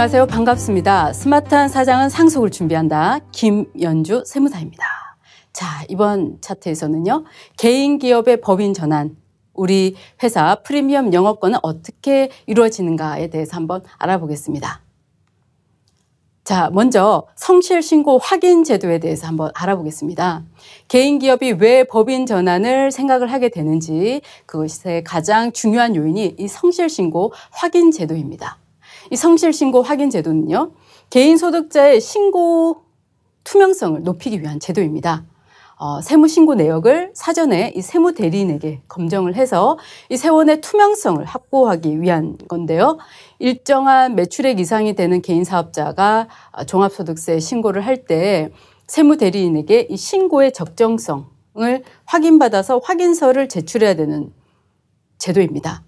안녕하세요. 반갑습니다. 스마트한 사장은 상속을 준비한다. 김연주 세무사입니다. 자, 이번 차트에서는요. 개인 기업의 법인 전환, 우리 회사 프리미엄 영업권은 어떻게 이루어지는가에 대해서 한번 알아보겠습니다. 자, 먼저 성실신고 확인 제도에 대해서 한번 알아보겠습니다. 개인 기업이 왜 법인 전환을 생각을 하게 되는지 그것의 가장 중요한 요인이 이 성실신고 확인 제도입니다. 이 성실신고 확인 제도는요, 개인 소득자의 신고 투명성을 높이기 위한 제도입니다. 세무신고 내역을 사전에 이 세무대리인에게 검정을 해서 이 세원의 투명성을 확보하기 위한 건데요. 일정한 매출액 이상이 되는 개인 사업자가 종합소득세 신고를 할 때 세무대리인에게 이 신고의 적정성을 확인받아서 확인서를 제출해야 되는 제도입니다.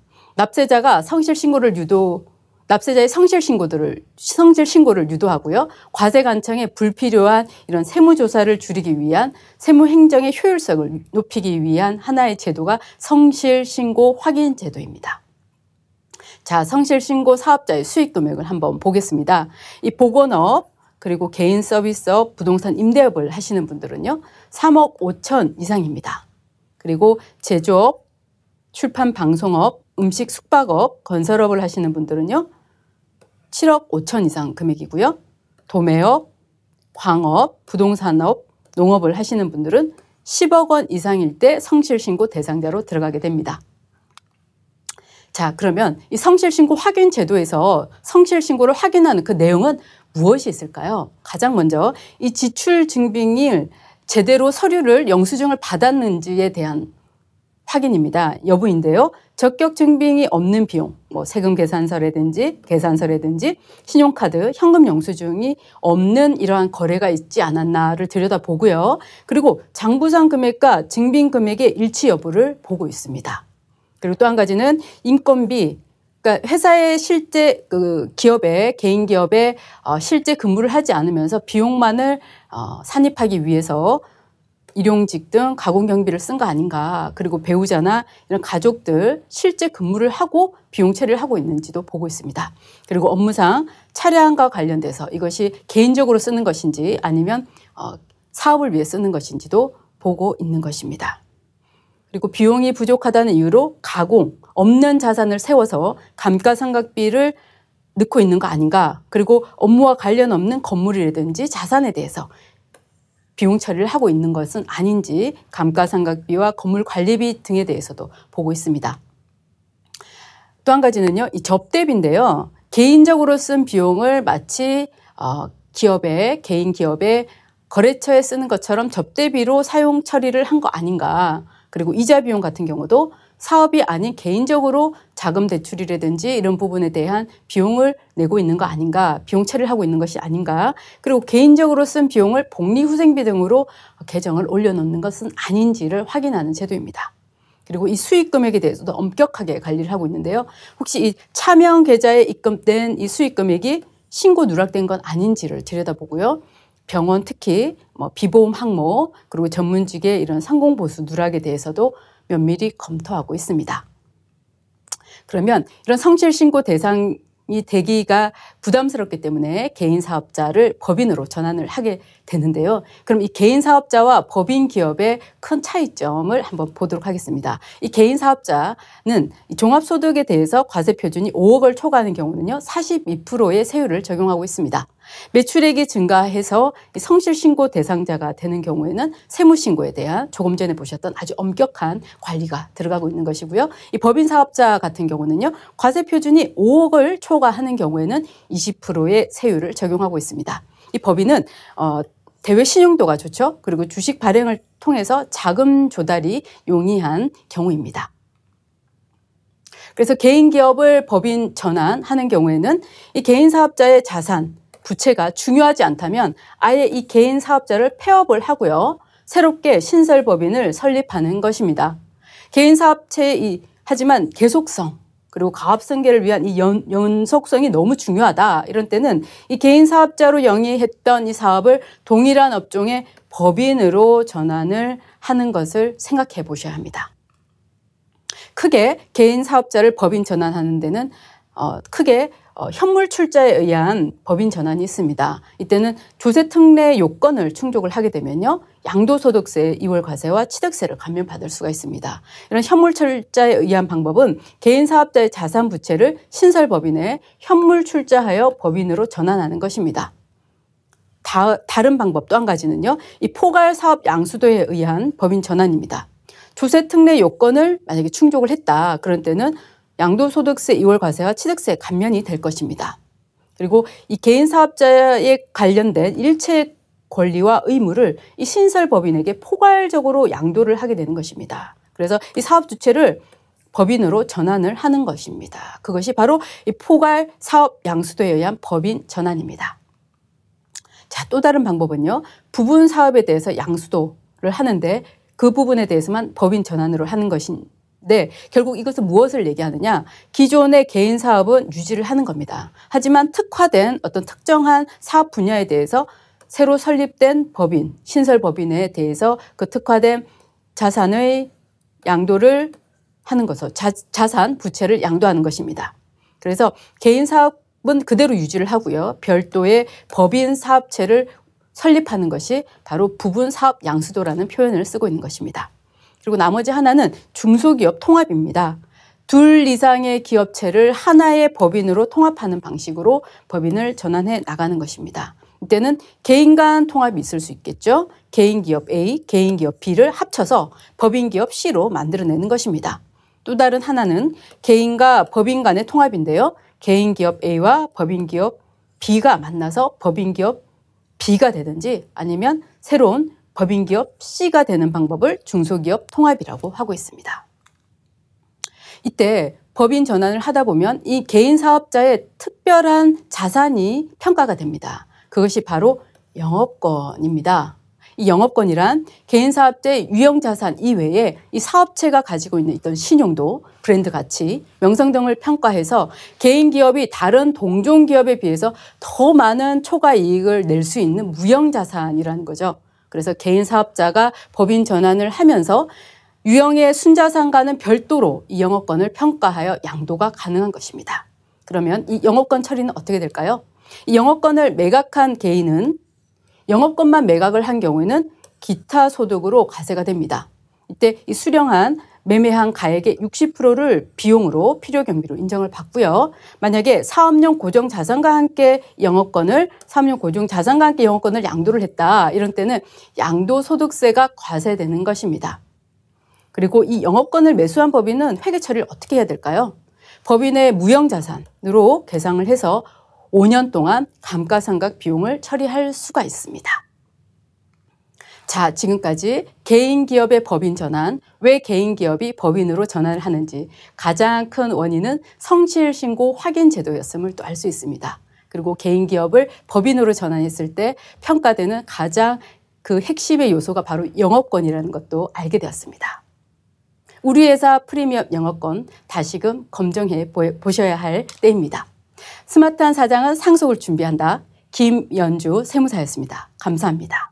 납세자의 성실신고를 유도하고요. 과세관청의 불필요한 이런 세무조사를 줄이기 위한 세무행정의 효율성을 높이기 위한 하나의 제도가 성실신고 확인 제도입니다. 자, 성실신고 사업자의 수익금액을 한번 보겠습니다. 이 보건업, 그리고 개인 서비스업, 부동산 임대업을 하시는 분들은요. 3억 5천 이상입니다. 그리고 제조업, 출판 방송업, 음식 숙박업, 건설업을 하시는 분들은요. 7억 5천 이상 금액이고요. 도매업, 광업, 부동산업, 농업을 하시는 분들은 10억 원 이상일 때 성실신고 대상자로 들어가게 됩니다. 자, 그러면 이 성실신고 확인 제도에서 성실신고를 확인하는 그 내용은 무엇이 있을까요? 가장 먼저 이 지출증빙일 제대로 서류를 영수증을 받았는지에 대한 확인입니다. 여부인데요. 적격 증빙이 없는 비용, 세금 계산서라든지 신용카드, 현금 영수증이 없는 이러한 거래가 있지 않았나를 들여다보고요. 그리고 장부상 금액과 증빙 금액의 일치 여부를 보고 있습니다. 그리고 또 한 가지는 인건비, 그러니까 회사의 실제 개인 기업에 실제 근무를 하지 않으면서 비용만을 산입하기 위해서 일용직 등 가공 경비를 쓴 거 아닌가. 그리고 배우자나 이런 가족들 실제 근무를 하고 비용 처리를 하고 있는지도 보고 있습니다. 그리고 업무상 차량과 관련돼서 이것이 개인적으로 쓰는 것인지 아니면 사업을 위해 쓰는 것인지도 보고 있는 것입니다. 그리고 비용이 부족하다는 이유로 가공, 없는 자산을 세워서 감가상각비를 넣고 있는 거 아닌가. 그리고 업무와 관련 없는 건물이라든지 자산에 대해서 비용 처리를 하고 있는 것은 아닌지 감가상각비와 건물 관리비 등에 대해서도 보고 있습니다. 또 한 가지는요, 이 접대비인데요. 개인적으로 쓴 비용을 마치 개인 기업의 거래처에 쓰는 것처럼 접대비로 사용 처리를 한 거 아닌가. 그리고 이자 비용 같은 경우도 사업이 아닌 개인적으로 자금 대출이라든지 이런 부분에 대한 비용을 내고 있는 거 아닌가, 비용 처리를 하고 있는 것이 아닌가, 그리고 개인적으로 쓴 비용을 복리후생비 등으로 계정을 올려놓는 것은 아닌지를 확인하는 제도입니다. 그리고 이 수익 금액에 대해서도 엄격하게 관리를 하고 있는데요. 혹시 이 차명 계좌에 입금된 이 수익 금액이 신고 누락된 건 아닌지를 들여다보고요. 병원 특히 비보험 항목, 그리고 전문직의 이런 상공보수 누락에 대해서도 면밀히 검토하고 있습니다. 그러면 이런 성실신고 대상이 되기가 부담스럽기 때문에 개인 사업자를 법인으로 전환을 하게 되는데요. 그럼 이 개인 사업자와 법인 기업의 큰 차이점을 한번 보도록 하겠습니다. 이 개인 사업자는 종합소득에 대해서 과세 표준이 5억을 초과하는 경우는요, 42%의 세율을 적용하고 있습니다. 매출액이 증가해서 성실신고 대상자가 되는 경우에는 세무신고에 대한 조금 전에 보셨던 아주 엄격한 관리가 들어가고 있는 것이고요. 이 법인 사업자 같은 경우는요, 과세 표준이 5억을 초과하는 경우에는 20%의 세율을 적용하고 있습니다. 이 법인은 대외 신용도가 좋죠. 그리고 주식 발행을 통해서 자금 조달이 용이한 경우입니다. 그래서 개인 기업을 법인 전환하는 경우에는 이 개인 사업자의 자산, 부채가 중요하지 않다면 아예 이 개인 사업자를 폐업을 하고요. 새롭게 신설법인을 설립하는 것입니다. 개인 사업체의 하지만 계속성, 그리고 가압승계를 위한 이 연속성이 너무 중요하다. 이런 때는 이 개인 사업자로 영위했던 이 사업을 동일한 업종의 법인으로 전환을 하는 것을 생각해 보셔야 합니다. 크게 개인 사업자를 법인 전환하는 데는 크게 현물 출자에 의한 법인 전환이 있습니다. 이때는 조세 특례 요건을 충족을 하게 되면요, 양도소득세, 이월과세와 취득세를 감면받을 수가 있습니다. 이런 현물 출자에 의한 방법은 개인 사업자의 자산 부채를 신설법인에 현물 출자하여 법인으로 전환하는 것입니다. 다른 방법 또 한 가지는요, 이 포괄 사업 양수도에 의한 법인 전환입니다. 조세 특례 요건을 만약에 충족을 했다, 그런 때는 양도소득세, 이월과세와 취득세 감면이 될 것입니다. 그리고 이 개인 사업자에 관련된 일체 권리와 의무를 이 신설법인에게 포괄적으로 양도를 하게 되는 것입니다. 그래서 이 사업 주체를 법인으로 전환을 하는 것입니다. 그것이 바로 이 포괄 사업 양수도에 의한 법인 전환입니다. 자, 또 다른 방법은요, 부분 사업에 대해서 양수도를 하는데 그 부분에 대해서만 법인 전환으로 하는 것인데, 결국 이것은 무엇을 얘기하느냐? 기존의 개인 사업은 유지를 하는 겁니다. 하지만 특화된 어떤 특정한 사업 분야에 대해서 새로 설립된 법인, 신설법인에 대해서 그 특화된 자산의 양도를 하는 것으로 자산, 부채를 양도하는 것입니다. 그래서 개인 사업은 그대로 유지를 하고요, 별도의 법인 사업체를 설립하는 것이 바로 부분 사업 양수도라는 표현을 쓰고 있는 것입니다. 그리고 나머지 하나는 중소기업 통합입니다. 둘 이상의 기업체를 하나의 법인으로 통합하는 방식으로 법인을 전환해 나가는 것입니다. 이때는 개인 간 통합이 있을 수 있겠죠. 개인 기업 A, 개인 기업 B를 합쳐서 법인 기업 C로 만들어내는 것입니다. 또 다른 하나는 개인과 법인 간의 통합인데요, 개인 기업 A와 법인 기업 B가 만나서 법인 기업 B가 되든지 아니면 새로운 법인 기업 C가 되는 방법을 중소기업 통합이라고 하고 있습니다. 이때 법인 전환을 하다 보면 이 개인 사업자의 특별한 자산이 평가가 됩니다. 그것이 바로 영업권입니다. 이 영업권이란 개인 사업자의 유형자산 이외에 이 사업체가 가지고 있는 어떤 신용도, 브랜드 가치, 명성 등을 평가해서 개인 기업이 다른 동종 기업에 비해서 더 많은 초과 이익을 낼 수 있는 무형자산이라는 거죠. 그래서 개인 사업자가 법인 전환을 하면서 유형의 순자산과는 별도로 이 영업권을 평가하여 양도가 가능한 것입니다. 그러면 이 영업권 처리는 어떻게 될까요? 이 영업권을 매각한 개인은 영업권만 매각을 한 경우에는 기타 소득으로 과세가 됩니다. 이때 이 수령한 매매한 가액의 60%를 비용으로 필요 경비로 인정을 받고요. 만약에 사업용 고정자산과 함께 영업권을 양도를 했다, 이런 때는 양도소득세가 과세되는 것입니다. 그리고 이 영업권을 매수한 법인은 회계 처리를 어떻게 해야 될까요? 법인의 무형자산으로 계상을 해서 5년 동안 감가상각 비용을 처리할 수가 있습니다. 자, 지금까지 개인 기업의 법인 전환, 왜 개인 기업이 법인으로 전환을 하는지, 가장 큰 원인은 성실 신고 확인 제도였음을 또 알 수 있습니다. 그리고 개인 기업을 법인으로 전환했을 때 평가되는 가장 그 핵심의 요소가 바로 영업권이라는 것도 알게 되었습니다. 우리 회사 프리미엄 영업권 다시금 검증해 보셔야 할 때입니다. 스마트한 사장은 상속을 준비한다. 김연주 세무사였습니다. 감사합니다.